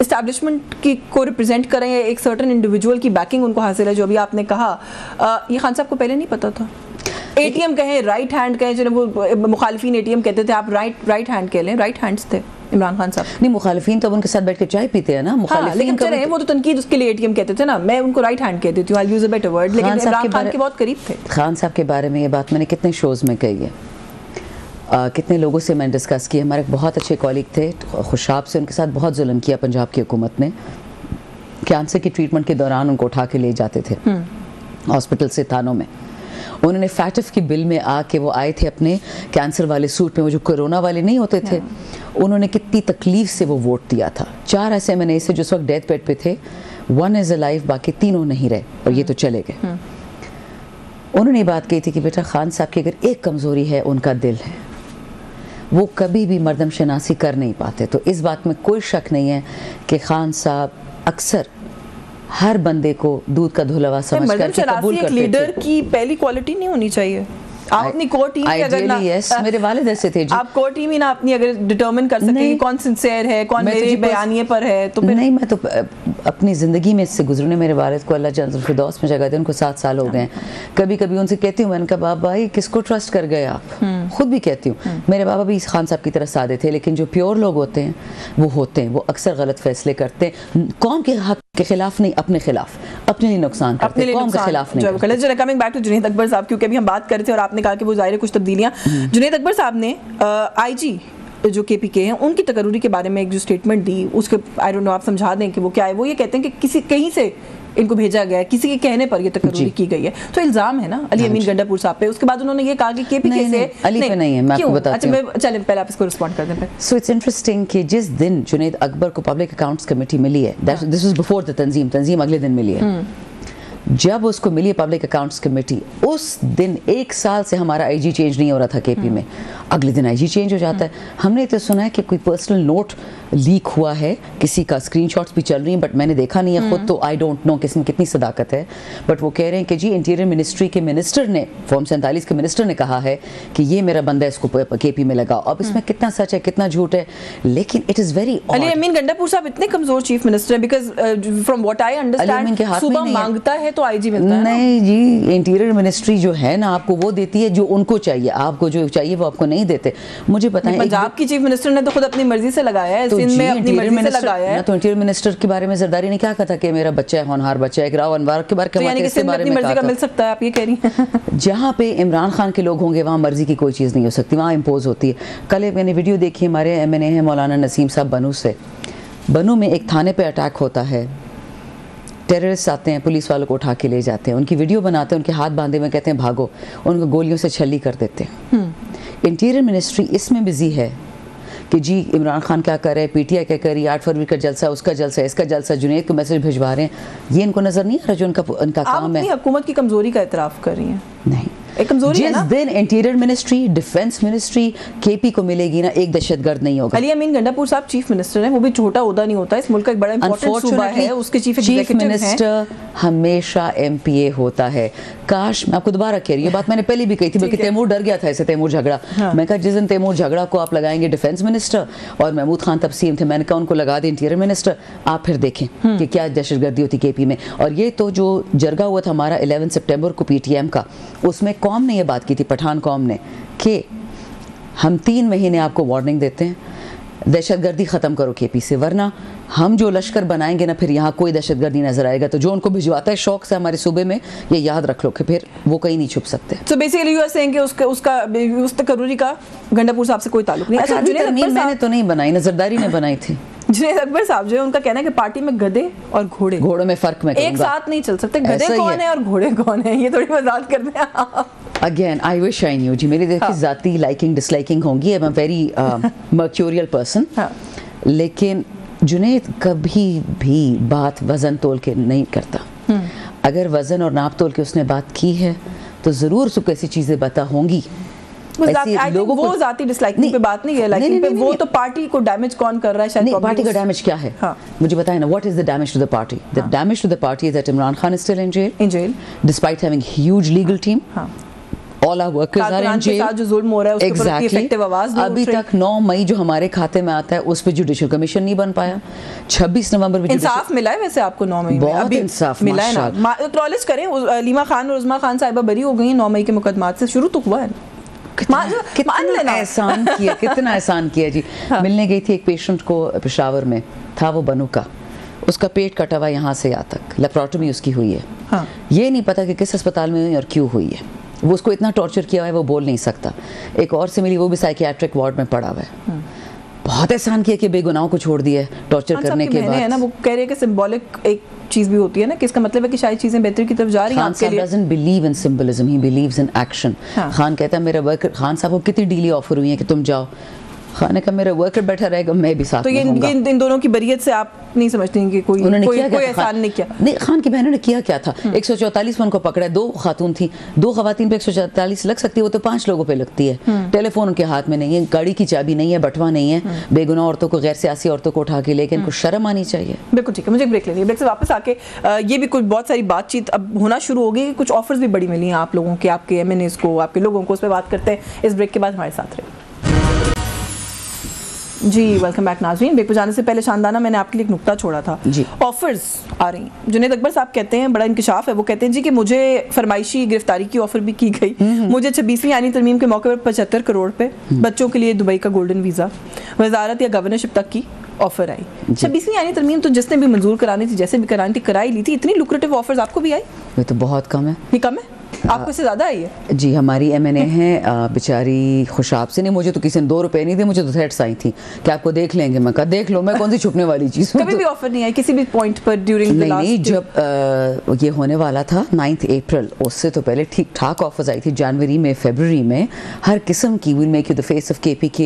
इस्टेब्लिशमेंट की को रिप्रेजेंट करें या एक सर्टन इंडिविजुअल की बैकिंग उनको हासिल है, जो अभी आपने कहा, ये खान साहब को पहले नहीं पता था। ATM कहें, राइट हैंड कहें, जो वो मुखालिफिन ATM कहते थे, आप राइट हैंड कह लें, राइट हैंड्स थे इमरान खान साहब। नहीं, मुखालिफिन तो उनके साथ बैठ के चाय पीते हैं ना। लेकिन चले वो तो तनकीद उसके लिए ATM कहते थे ना, मैं उनको राइट हैंड कहती थी, आई यूज अ बेटर वर्ड, लेकिन इमरान खान के बहुत करीब थे। खान साहब के बारे में ये बात मैंने कितने शोज़ में कही है, कितने लोगों से मैंने डिस्कस किया। हमारे बहुत अच्छे कॉलीग थे खुशाब से, उनके साथ बहुत जुल्म किया पंजाब की हुकूमत ने। कैंसर की ट्रीटमेंट के दौरान उनको उठा के ले जाते थे हॉस्पिटल से थानों में। उन्होंने फैटफ की बिल में आके वो आए थे अपने कैंसर वाले सूट में, वो जो कोरोना वाले नहीं होते थे, उन्होंने कितनी तकलीफ से वो वोट दिया था। 4 ऐसे MNA से जो उस वक्त डेथ बेड पे थे, 1 इज़ अलाइव, बाकी 3 नहीं रहे और ये तो चले गए। उन्होंने बात कही थी कि बेटा खान साहब की अगर एक कमज़ोरी है उनका दिल है, वो कभी भी मर्दम शनासी कर नहीं पाते। तो इस बात में कोई शक नहीं है कि खान साहब अक्सर हर बंदे को दूध का धुलवा समझ करके कबूल करते थे। लीडर की पहली क्वालिटी नहीं होनी चाहिए। आप अपनी कोर टीम की अगर ना, मेरे वालिद ऐसे थे जी, आप कोर टीम ही ना अपनी अगर डिटरमिन कर सके कि कौन सिंसियर है, कौन मेरे बयानिए पर है, तो फिर नहीं। मैं तो अपनी ज़िंदगी में इससे गुजरने, मेरे वालिद को अल्लाह जन्नतुल फिरदौस में जगह दे, उनको 7 साल हो गए। कभी कभी उनसे कहती हूँ, मैंने कहा बाबा भाई किसको ट्रस्ट कर गए आप? खुद भी कहती हूँ, मेरे बाबा भी खान साहब की तरह सादे थे, लेकिन जो प्योर लोग होते हैं वो होते हैं, वो अक्सर गलत फैसले करते हैं, कौम के हक के खिलाफ नहीं, अपने खिलाफ, अपने लिए नुकसान करते हैं, कौम के खिलाफ नहीं। Coming back to Junaid Akbar साहब, क्योंकि अभी हम बात कर रहे थे और आपने कहा कि वो ज़ाहिर है कुछ तब्दीलियां। जुनैद अकबर साहब ने IG जो KPK हैं उनकी तकरूरी के बारे में एक जो स्टेटमेंट दी, उसके आई डोंट नो आप समझा दें कि वो क्या है। वो ये कहते हैं कि कहीं से इनको भेजा गया है, किसी के कहने पर ये तकरीर की गई है, तो इल्जाम है ना अली अमीन गंडापुर साहब पे। उसके बाद उन्होंने ये कहा कि केपी से अली पे नहीं है, मैं आपको बताती हूं। अच्छा चलें पहले आप इसको रिस्पॉन्ड कर दें। सो इट्स इंटरेस्टिंग कि जिस दिन जुनैद अकबर को पब्लिक अकाउंट्स कमेटी मिली है, दिस वाज बिफोर द तंजीम अगले दिन मिली है, जब उसको मिली है पब्लिक अकाउंट्स कमेटी, उस दिन 1 साल से हमारा आईजी चेंज नहीं हो रहा था केपी में, अगले दिन आईजी चेंज हो जाता है। हमने तो सुना है कि कोई पर्सनल नोट लीक हुआ है, किसी का स्क्रीनशॉट्स भी चल रही हैं, बट मैंने देखा नहीं है खुद, तो आई डोंट नो किसमें कितनी सदाकत है। बट वो कह रहे हैं कि जी इंटीरियर मिनिस्ट्री के मिनिस्टर ने, फॉर्म 47 के मिनिस्टर ने कहा है कि ये मेरा बंदा, इसको केपी में लगा। अब इसमें कितना सच है कितना झूठ है, लेकिन it is very odd. Ali Amin Gandapur साहब इतने कमजोर चीफ मिनिस्टर है, because from what I understand सुबह मांगता है तो आईजी मिलता है। नहीं जी, इंटीरियर मिनिस्ट्री जो है ना आपको वो देती है जो उनको चाहिए, आपको जो चाहिए वो आपको नहीं देते। मुझे पता है पंजाब की चीफ मिनिस्टर ने तो खुद अपनी मर्जी से लगाया है, सिंध में अपनी मर्जी से लगाया है। तो इंटीरियर मिनिस्टर के बारे में जरदारी ने क्या कहा था कि मेरा बच्चा है, होनहार बच्चा है, एक राव अनवर के बारे में, यानी कि सिंध में अपनी मर्जी का मिल सकता है, आप ये कह रही हैं। जहाँ पे इमरान खान के लोग होंगे वहाँ मर्जी की कोई चीज़ नहीं हो सकती, वहाँ इम्पोज होती है। कल मैंने वीडियो देखी, हमारे MNA हैं मौलाना नसीम साहब बनू से, बनू में एक थाने पे अटैक होता है, टेररिस्ट आते हैं, पुलिस वालों को उठा के ले जाते हैं, उनकी वीडियो बनाते हैं, उनके हाथ बांधे हुए, कहते हैं भागो, उनको गोलियों से छली कर देते हैं। इंटीरियर मिनिस्ट्री इसमें बिजी है कि जी इमरान खान क्या कर रहे हैं, PTI क्या कर रही है, 8 फरवरी का जलसा, उसका जलसा, इसका जलसा, जुनैद को मैसेज भिजवा रहे हैं। ये इनको नजर नहीं आ रहा जो उनका काम है। आप हुकूमत की कमजोरी का एतराफ कर रही हैं? नहीं, एक कमजोरी है जिस ना? दिन interior ministry, defence ministry KP को मिलेगी ना, एक दहशतगर्द नहीं होगा। अली अमीन गंडापुर साहब चीफ मिनिस्टर हैं, वो भी छोटा ओहदा नहीं होता, इस मुल्क का एक बड़ा इंपॉर्टेंट सूबा है, उसके चीफ मिनिस्टर हमेशा MPA होता है। काश, मैं आपको दोबारा कह रही हूँ, बात मैंने पहले भी कही थी, बल्कि तैमूर डर गया था ऐसे, तैमूर झगड़ा। मैं कहा जिस दिन तैमूर झगड़ा को आप लगाएंगे डिफेंस मिनिस्टर, और महमूद खान तबसीम थे, मैंने कहा उनको लगा दे इंटीरियर मिनिस्टर, आप फिर देखें कि क्या दहशतगर्दी होती केपी में। और ये तो जो जरगा हुआ था हमारा 11 सितंबर को PTM का, उसमें कौम ने ये बात की थी, पठान कौम ने, कि हम 3 महीने आपको वार्निंग देते हैं, दहशतगर्दी ख़त्म करो केपी से, वरना हम जो लश्कर बनाएंगे ना, फिर यहाँ कोई दहशतगर्दी नजर आएगा। तो जो उनको भिजवाता है शौक से हमारे सूबे में, ये याद रख लो कि फिर वो कहीं नहीं छुप सकते। So basically you are saying कि उस तकर्रुरी का गंडापुर साहब से कोई ताल्लुक नहीं। अच्छा, मैंने तो नहीं बनाई, नजरदारी ने बनाई थी। जुनैद अकबर साहब जो है, उनका कहना है कि पार्टी में गधे और घोड़े, घोड़ों में फर्क मैं एक साथ नहीं चल सकते। गधे कौन है और घोड़े कौन है, ये थोड़ी वजाहत कर दें। Again I wish I knew जी, मेरी देखिए जाती लाइकिंग डिसलाइकिंग होंगी, I am a very mercurial person, लेकिन जुनैद कभी भी बात वजन तोल के नहीं करता। अगर वजन और नाप तोल के उसने बात की है तो जरूर उसको ऐसी चीजें बता होंगी। लोगों को जाती डिसलाइकिंग पे बात नहीं है, लाइकिंग पे वो तो पार्टी को डैमेज कौन कर रहा है, शायद पार्टी का डैमेज क्या है। मुझे बताएं ना, what is the damage to the party? The damage to the party is that Imran Khan is still in jail despite having huge legal team. All our workers are in jail. जो जुल्म हो रहा है उसके ऊपर इफेक्टिव आवाज अभी तक 9 मई जो हमारे खाते में आता है उस पे जुडिशियल कमीशन नहीं बन पाया। 26 नवंबर में इंसाफ मिला है वैसे आपको 9 मई में? बहुत इंसाफ मिला है ना। एक्नॉलेज करें, अलीमा खान और उज़मा खान साहिबा बरी हो गई 9 मई के मुकदमात से, शुरू तो हुआ है। कितना एहसान किया, कितना एहसान किया जी। मिलने गई थी एक पेशेंट को पेशावर में, था वो बनू का, उसका पेट कटा हुआ यहाँ से यहाँ तक, लेप्रोटमी उसकी हुई है। ये नहीं पता कि किस अस्पताल में हुई और क्यों हुई है। वो उसको इतना टॉर्चर किया हुआ है वो बोल नहीं सकता। एक और से मिली, वो भी साइकियाट्रिक वार्ड में पड़ा हुआ है। बहुत एहसान किया कि बेगुनाहों को छोड़ दिया टॉर्चर करने के बाद। है ना, वो कह रहे हैं कि सिंबॉलिक एक चीज भी होती है ना, कि इसका मतलब है कि शायद चीजें बेहतर की तरफ जा रही हैं आपके लिए। खान साहब doesn't believe in symbolism, he believes in action। Khan कहता है मेरा वर्कर, खान साहब को कितनी डीली ऑफर हुई है कि तुम जाओ, खान का मेरा वर्कर बैठा रहेगा, मैं भी साथ में होऊंगा। तो इन दोनों की बरियत से आप नहीं समझते कि कोई एहसान नहीं किया? नहीं, खान की बहनों ने किया क्या था? 144 में उनको पकड़ा, 2 खातून थी, 2 खवातीन पे 144 लग सकती है, वो तो 5 लोगों पे लगती है। टेलीफोन उनके हाथ में नहीं है, गाड़ी की चाबी नहीं है, बटवा नहीं है, बेगुनाह औरतों को, गैर सियासी औरतों को उठा के लेके, इनको शर्म आनी चाहिए। बिल्कुल ठीक है, मुझे ब्रेक लेनी है। ब्रेक से वापस आके ये भी कुछ बहुत सारी बातचीत अब होना शुरू हो गई, कुछ ऑफर्स भी बड़ी मिली हैं आप लोगों के, आपके MNAs को, आपके लोगों को, उस पर बात करते हैं इस ब्रेक के बाद। हमारे साथ रहे जी। वेलकम बैक नाज़रीन। ब्रेक पर जाने से पहले शानदाना मैंने आपके लिए एक नुक्ता छोड़ा था जी। ऑफर्स आ रही हैं। जुनैद अकबर साहब कहते हैं, बड़ा इंकशाफ है, वो कहते हैं जी कि मुझे फरमाइशी गिरफ्तारी की ऑफर भी की गई, मुझे 26वीं आईनी तरमीम के मौके पर 75 करोड़ पे, बच्चों के लिए दुबई का गोल्डन वीज़ा, वजारत या गवर्नरशिप तक की ऑफर आई। 26वीं आईनी तरमीम तो जिसने भी मंजूर करानी थी, जैसे भी करानी थी, कराई ली थी। इतनी लुक्रेटिव ऑफर्स आपको भी आई? ये तो बहुत कम है। ये कम है? आपको इससे ज़्यादा आई है? जी, हमारी MNA है बेचारी खुशाब से, नहीं मुझे तो किसी ने 2 रुपए नहीं दिए, मुझे तो थ्रेट्स आई थी कि आपको देख लेंगे। मैं कहा देख लो, मैं कौन सी छुपने वाली चीज़। कभी भी ऑफर नहीं आई किसी भी पॉइंट पर ड्यूरिंग द लास्ट? नहीं, जब ये होने वाला था 9 अप्रैल, उससे तो पहले ठीक ठाक ऑफर्स आई थी। जनवरी में, फरवरी में हर किस्म की, will make you the face of KPK,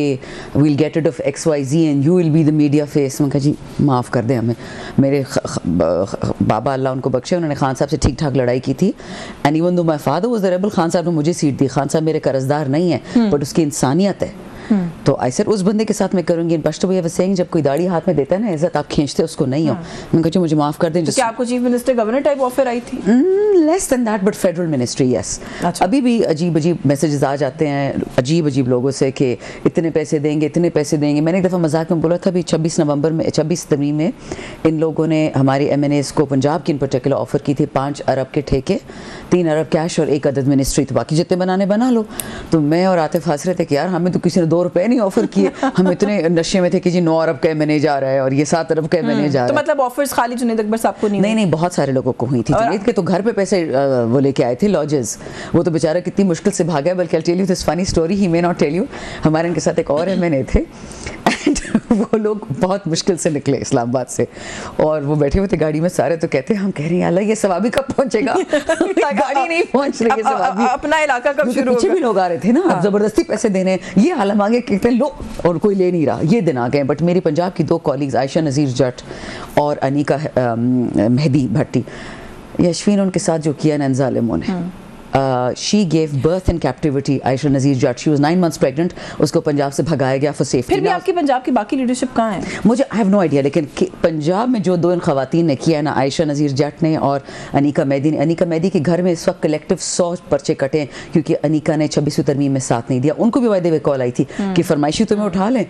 will get rid of XYZ and you will be the media face. मैं कहा जी माफ़ कर दें हमें। मेरे बाबा अल्लाह उनको बख्शे, उन्होंने खान साहब से ठीक ठाक लड़ाई की थी। And even though my father was the rebel, Khan साहब ने मुझे सीट दी। खान साहब मेरे कर्जदार नहीं है, बट उसकी इंसानियत है। तो आई सेड उस बंदे के साथ मैं करूंगी। इन पश्तो भैया सेइंग, जब कोई दाढ़ी हाथ में देता है ना इज्जत, आप खींचते उसको नहीं हो। मैं कहती मुझे माफ कर दें। तो क्या आपको chief minister governor type offer आई थी? Less than that, but federal ministry yes. अभी भी अजीब अजीब मैसेजेस आ जाते हैं अजीब अजीब लोगों से कि इतने पैसे देंगे, इतने पैसे देंगे। मैंने एक दफ़ा मजाक में बोला था भी 26 नवंबर में, 26 तरीक में इन लोगों ने हमारे MNAs को पंजाब की इन पर्टिकुलर ऑफर की थी 5 अरब के ठेके, 3 अरब कैश और 1 अदद मिनिस्ट्री। तो बाकी जितने बनाने बना लो। तो मैं और आतिफ हंस रहे थे कि यार हमें तो किसी ने 2 रुपए नहीं ऑफर किए। हम इतने नशे में थे कि जी 9 अरब का MNA जा रहा है और ये 7 अरब का MNA जा रहा है। तो मतलब ऑफर्स खाली जुनैद अकबर साहब को नहीं? नहीं, बहुत सारे लोगों को हुई थी। जुनैद के तो घर पे पैसे वो लेके आए थे, लॉजेस। वो तो बेचारा कितनी मुश्किल से भागा है। बल्कि I tell you this funny story, he may not tell you. हमारे इनके साथ एक और MNA थे एंड वो लोग बहुत मुश्किल से निकले इस्लामाबाद से, और वो बैठे हुए थे गाड़ी में सारे। तो कहते हैं हम कह रहे हैं अल्लाह ये सवाबी कब पहुंचेगा? गाड़ी नहीं पहुंच रही है, सवाबी अपना इलाका कब शुरू होगा? पीछे भी लोग आ रहे थे ना, अब जबरदस्ती पैसे देने, ये हाल मांगे कहते लो, और कोई ले नहीं रहा। ये दिन आ गए। बट मेरी पंजाब की 2 कॉलीग्स आयशा नज़ीर जट और अनीका मेहदी भट्टी, यशवीन उनके साथ जो किया ना ज़ालिमों ने, she gave birth in captivity, Aisha Nazir Jatt, she was 9 months pregnant, उसको पंजाब से भगाया गया for safety। फिर भी आपकी पंजाब की बाकी लीडरशिप कहाँ है? मुझे I have no idea, लेकिन पंजाब में जो 2 इन खवातीन ने किया ना, आयशा नज़ीर जट ने और अनीका मेहदी ने। अनीका मेहदी के घर में इस वक्त कलेक्टिव 100 पर्चे कटे क्योंकि अनीका ने 26वीं तरमीम में साथ नहीं दिया। उनको भी वायदे में कॉल आई थी कि फरमाइशी तुम्हें उठा लें।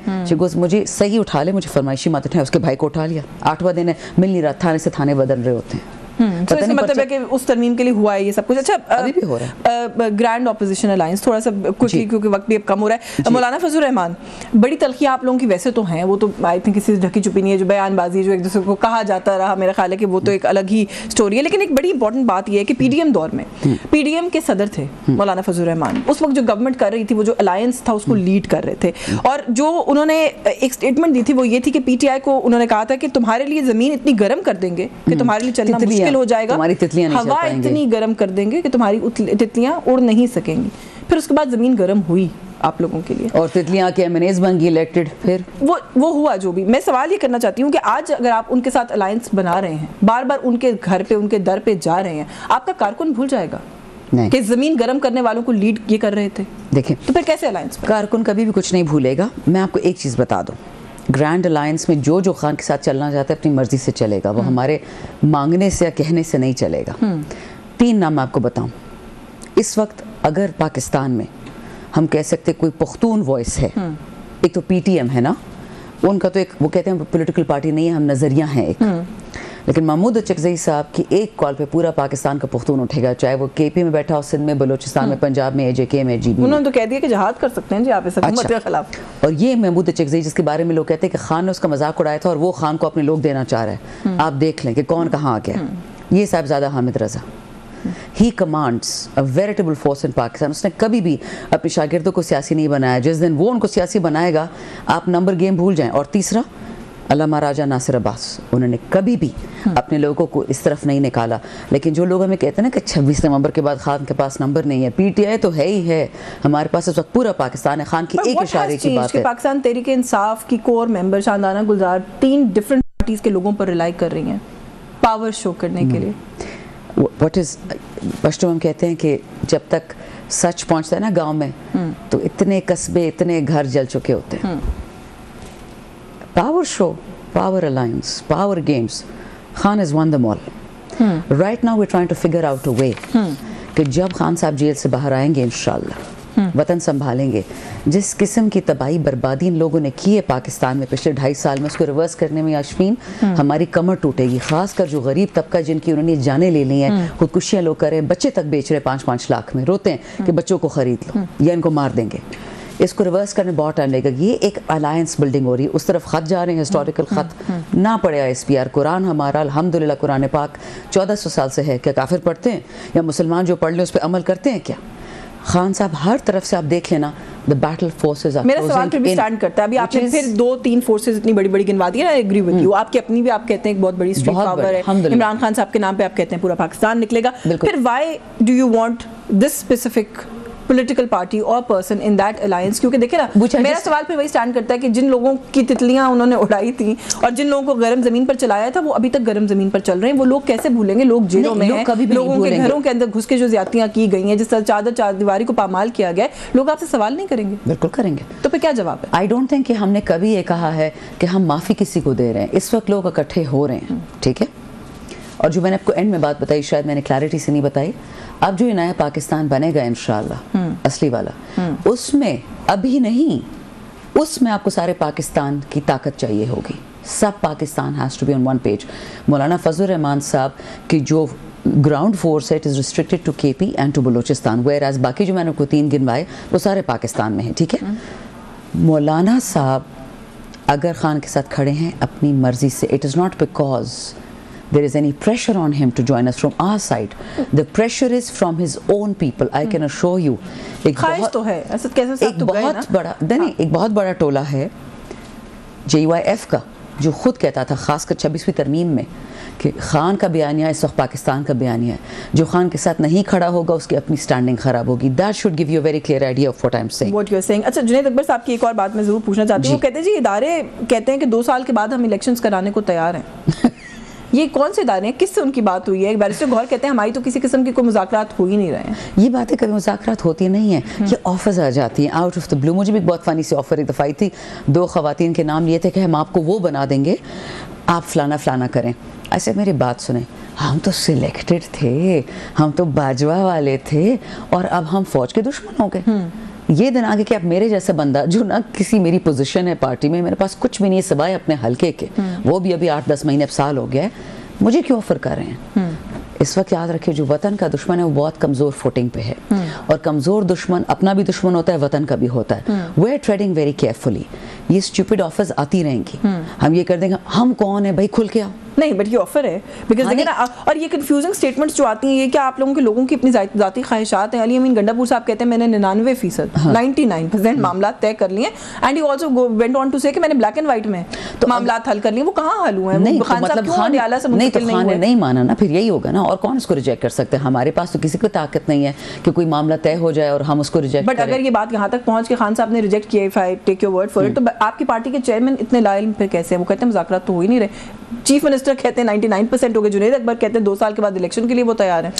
मुझे सही उठा ले, मुझे फरमाइशी मत उठाए। उसके भाई को उठा लिया। 8वां दिन है, मिल नहीं रहा, थाने से थाने बदल रहे होते हैं। तो इसका मतलब है कि उस तरमीम के लिए हुआ है ये सब कुछ। अच्छा, अभी भी हो रहा है। ग्रैंड ऑपोजिशन अलायंस, थोड़ा सा क्विकली क्योंकि वक्त भी अब कम हो रहा है। मौलाना फजल रहमान, बड़ी तलखियां आप लोगों की वैसे तो हैं, वो तो आई थिंक किसी से ढकी छुपी नहीं है। जो बयानबाजी जो एक दूसरे को कहा जाता रहा, मेरा ख्याल है कि वो तो एक अलग ही स्टोरी है। लेकिन एक बड़ी इंपॉर्टेंट बात यह है कि PDM दौर में PDM के सदर थे मौलाना फजल रहमान। उस वक्त जो गवर्नमेंट कर रही थी, वो जो अलायंस था उसको लीड कर रहे थे। और जो उन्होंने एक स्टेटमेंट दी थी वो ये थी कि PTI को उन्होंने कहा था कि तुम्हारे लिए ज़मीन इतनी गर्म कर देंगे कि तुम्हारे लिए चलना मुश्किल हो जाएगा, हवा इतनी गर्म कर देंगे कि तुम्हारी तितलियां उड़ नहीं सकेंगी। फिर उसके बाद जमीन गर्म हुई आप लोगों के लिए, और तितलियां के MNAs बन गई इलेक्टेड। फिर वो हुआ जो भी। मैं सवाल ये करना चाहती हूँ कि आज अगर आप उनके साथ अलायंस बना रहे हैं, बार बार उनके घर पे, उनके दर पे जा रहे हैं, आपका कारकुन भूल जाएगा कि जमीन गर्म करने वालों को लीड ये कर रहे थे? देखिए, तो फिर कैसे अलायंस? कारकुन कभी भी कुछ नहीं भूलेगा। मैं आपको एक चीज़ बता दूँ, ग्रैंड अलायंस में जो खान के साथ चलना चाहता है अपनी मर्जी से चलेगा। वो हमारे मांगने से या कहने से नहीं चलेगा। 3 नाम मैं आपको बताऊं। इस वक्त अगर पाकिस्तान में हम कह सकते कोई पुख्तून वॉइस है, एक तो PTM है ना, उनका तो एक, वो कहते हैं पॉलिटिकल पार्टी नहीं है, हम नज़रिया हैं एक। लेकिन महमूद अचकज़ई साहब की एक कॉल पे पूरा पाकिस्तान का पुख्तून उठेगा, चाहे वो KP में बैठा हो, सिंध में, बलूचिस्तान में, पंजाब में, AJK में, GB में। उन्होंने तो कह दिया कि जहाद कर सकते हैं जी आप इस हुकूमत के खिलाफ। और ये महमूद अचकज़ई जिसके बारे में लोग कहते हैं कि खान ने उसका मजाक उड़ाया था और वो खान को अपने लोग देना चाह रहा है। आप देख लें कि कौन कहाँ आ गया। ये Sahibzada Hamid Raza, he commands a veritable force in Pakistan. उसने कभी भी अपने शागिर्दों को सियासी नहीं बनाया। जिस दिन वो उनको सियासी बनाएगा आप नंबर गेम भूल जाएं। और तीसरा, अल्लाह महाराजा नासिर अब्बास, उन्होंने कभी भी अपने लोगों को इस तरफ नहीं निकाला। लेकिन जो लोग हमें कहते हैं ना कि 26 नवंबर के बाद खान के पास नंबर नहीं है, PTI तो है ही है, हमारे पास इस वक्त पूरा पाकिस्तान है। खान की एक इशारे की बात है। पाकिस्तान तहरीक इंसाफ की कोर मेंबर शानदाना गुलजार 3 डिफरेंट पार्टीज के लोगों पर रिलाई कर रही हैं पावर शो करने के लिए। व्हाट इज पश्तो हम कहते हैं कि जब तक सच पहुंचता है ना गांव में, तो इतने कस्बे, इतने घर जल चुके होते हैं। Power show, power alliance, power games. Khan has won them all. Right now we're trying to figure out a way कि जब खान साहब जेल से बाहर आएंगे इंशाल्लाह, वतन संभालेंगे। जिस किस्म की तबाही बर्बादी इन लोगों ने की है पाकिस्तान में पिछले 2.5 साल में, उसको रिवर्स करने में याशमीन हमारी कमर टूटेगी। खासकर जो गरीब तबका जिनकी उन्होंने जाने ले ली हैं, खुदकुशियाँ लोग कर रहे हैं, बच्चे तक बेच रहे 5-5 लाख में, रोते हैं कि बच्चों को खरीद लो या इनको मार देंगे। इसको रिवर्स करने बहुत टाइम लगेगा। ये एक अलायंस बिल्डिंग हो रही है, उस तरफ ख़त जा रहे हैं, हिस्टोरिकल ख़त ना पढ़े ISPR। कुरान हमारा अल्हम्दुलिल्लाह कुरान पाक 1400 साल से है, क्या काफिर पढ़ते हैं या मुसलमान जो पढ़ लें उस पर अमल करते हैं क्या? खान साहब हर तरफ से आप देख लेना, द बैटल फोर्सेस आर मेरा सवाल फिर भी स्टैंड करता है। अभी आपने फिर 2-3 फोर्सेस इतनी बड़ी बड़ी गिनवा दी है, आई एग्री विद यू। आपकी अपनी भी आप कहते हैं एक बहुत बड़ी स्ट्रीट पावर है, इमरान खान साहब के नाम पे आप कहते हैं पूरा पाकिस्तान निकलेगा। फिर why do you want this specific political party और पर्सन इन दैट अलायंस? क्योंकि देखिए ना, मेरा सवाल फिर वही स्टैंड करता है कि जिन लोगों की तितलियां उन्होंने उड़ाई थी और जिन लोगों को गर्म जमीन पर चलाया था वो अभी तक गर्म जमीन पर चल रहे हैं। वो लोग कैसे भूलेंगे? लोग जेलों में हैं, लोगों के घरों के अंदर घुस के जो ज्यादतियां की गई हैं, जिस तरह चादर दीवारी को पामाल किया गया, लोग आपसे सवाल नहीं करेंगे? बिल्कुल करेंगे। तो फिर क्या जवाब है? आई डोंट थिंक कि हमने कभी ये कहा है कि हम माफ़ी किसी को दे रहे हैं। इस वक्त लोग इकट्ठे हो रहे हैं, ठीक है। और जो मैंने आपको एंड में बात बताई, शायद मैंने क्लैरिटी से नहीं बताई, अब जो ये नया पाकिस्तान बनेगा इंशाअल्लाह असली वाला, उसमें अभी नहीं, उसमें आपको सारे पाकिस्तान की ताकत चाहिए होगी। सब Pakistan has to be on one page. मौलाना फजल रहमान साहब की जो ग्राउंड फोर्स है, it is restricted to KP and to Balochistan, whereas बाकी जो मैंने आपको 3 गिनवाए वो सारे पाकिस्तान में हैं, ठीक है। मौलाना साहब अगर खान के साथ खड़े हैं अपनी मर्जी से, it is not because there is any pressure on him to join us from our side. The pressure is from his own people. I can assure you. एक बहुत बड़ा टोला है JYF का, जो खुद कहता था खासकर 26वीं तरमीम में कि खान का बयानिया इस वक्त पाकिस्तान का बयानिया है, जो खान के साथ नहीं खड़ा होगा उसकी अपनी स्टैंडिंग खराब होगी। That should give you a very clear idea of what I'm saying. What you're saying. अच्छा, जुनैद अकबर साहब की एक और बात मैं जरूर पूछना चाहती हूँ। वो कहते हैं जी इदारे कहते हैं कि 2 साल के बाद हम इलेक्शंस कराने को तैयार हैं। ये कौन से इदारे हैं? किससे उनकी बात हुई है? एक बैरिस्टर गौहर कहते हैं हमारी तो किसी किस्म की कोई मुज़ाकरात हो ही नहीं रहे हैं। ये बातें कभी मुज़ाकरात होती नहीं है, ये ऑफर्स आ जाती हैं आउट ऑफ द ब्लू। मुझे भी बहुत फ़नी सी ऑफर एक दफ़ा आई थी, 2 ख़वातीन के नाम लिए थे कि हम आपको वो बना देंगे, आप फलाना फलाना करें। ऐसे मेरी बात सुने, हम तो सिलेक्टेड थे, हम तो बाजवा वाले थे और अब हम फौज के दुश्मन हो गए। ये दिन आगे कि आप मेरे जैसा बंदा जो ना किसी मेरी पोजीशन है पार्टी में, मेरे पास कुछ भी नहीं है सिवाय अपने हल्के के, वो भी अभी 8-10 महीने अब साल हो गया है, मुझे क्यों ऑफर कर रहे हैं? इस वक्त याद रखिए, जो वतन का दुश्मन है वो बहुत कमज़ोर फुटिंग पे है, और कमज़ोर दुश्मन अपना भी दुश्मन होता है, वतन का भी होता है। We are treading very carefully. ये स्टूपिड ऑफर्स आती रहेंगी, हम ये कर देंगे, हम कौन है भाई, खुल के आओ। नहीं, बट ये ऑफर है बिकॉज देखिए ना, और ये कंफ्यूजिंग स्टेटमेंट्स जो आती हैं, ये क्या आप लोगों की अपनी ज़ाती ख्वाहिशात हैं? अली अमीन गंडापुर साहब कहते हैं मैंने 99% 99% मामला तय कर लिए, and he also went on to say कि मैंने ब्लैक एंड व्हाइट में तो मामला हल कर लिए। वो कहाँ हल हुए हैं? नहीं, खान साहब क्यों अडियाला से नहीं, तो खान ने नहीं माना ना, फिर यही होगा ना, और कौन उसको रिजेक्ट कर सकते हैं? हमारे पास तो किसी को ताकत नहीं है कि कोई मामला तय हो जाए और हम उसको रिजेक्ट करें। बट अगर ये बात यहाँ तक पहुँच के खान साहब ने रिजेक्ट किया, if I take your word for it, तो आपकी पार्टी के चेयरमैन इतने लायल फिर कैसे हैं? वो कहते हैं मुज़ाकरात तो हो ही नहीं रहे। चीफ मिनिस्टर कहते हैं 99% हो गए, जुनैद अकबर कहते हैं 2 साल के बाद इलेक्शन के लिए वो तैयार है।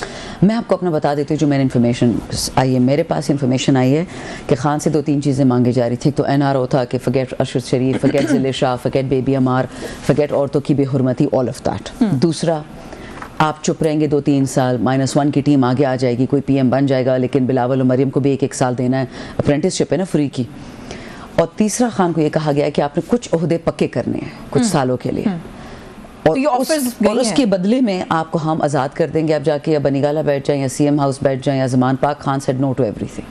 मैं आपको अपना बता देती हूँ, जो मैंने इन्फॉर्मेशन आई है, मेरे पास इन्फॉर्मेशन आई है कि खान से 2-3 चीज़ें मांगी जा रही थी। तो NRO था कि फॉरगेट अरशद शरीफ, फॉरगेट ज़िले शाह, फॉरगेट बेबी अमार, फॉरगेट औरतों की बेहुरमती, ऑल ऑफ दैट। दूसरा, आप चुप रहेंगे 2-3 साल, -1 की टीम आगे आ जाएगी, कोई PM बन जाएगा, लेकिन बिलावल और मरियम को भी 1-1 साल देना है, अप्रेंटिसशिप है ना फ्री की। और तीसरा, खान को ये कहा गया है कि आपने कुछ ओहदे पक्के करने हैं कुछ सालों के लिए, और उसके बदले में आपको हम आज़ाद कर देंगे। आप जाके या बनीगाला बैठ जाएं या CM हाउस बैठ जाएं या Zaman Park. Khan said no to everything.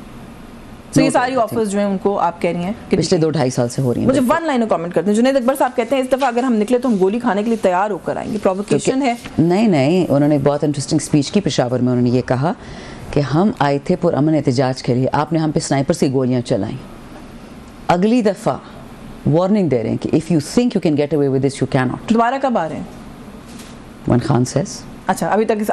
तो ये सारी ऑफर्स जो हैं उनको आप कह रही हैं कि पिछले 2-2.5 साल से हो रही हैं। मुझे 1 लाइन कमेंट करते हैं, जुनैद अकबर साहब कहते हैं इस दफ़ा अगर हम निकले तो हम गोली खाने के लिए तैयार होकर आएंगे, प्रोवोकेशन है। नहीं, उन्होंने बहुत इंटरेस्टिंग स्पीच की पेशावर में। उन्होंने ये कहा कि हम आए थे पुरअमन एहतजाज के लिए, आपने हम पे स्नाइपर से गोलियाँ चलाई। अगली दफ़ा वार्निंग दे रहे हैं कि if you think you can get away with this, you can not. दोबारा कब आ रहे हैं? When Khan says। अच्छा, अभी तक